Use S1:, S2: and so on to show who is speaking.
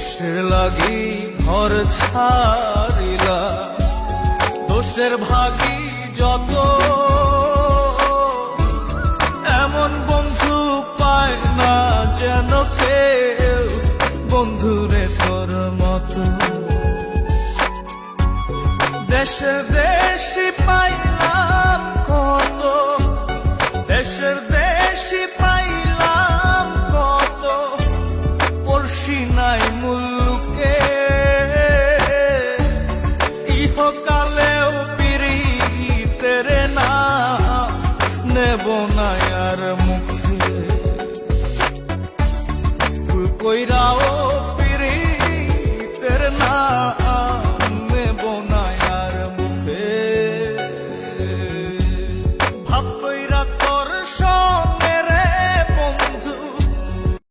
S1: দোষের লাগি ঘর ছাড়িলা, দোষের ভাগী যত, এমন বন্ধু পায় না যেন কেউ, বন্ধুরে তোর মতো। দেশের দেশি পাইলাম কত, দেশের দেশি পাইলাম কত, পড়শি নাই মুল্লুকে। ইহকালেও পিরিতের নাম নেব না আর মুখে। ভুল কইরাও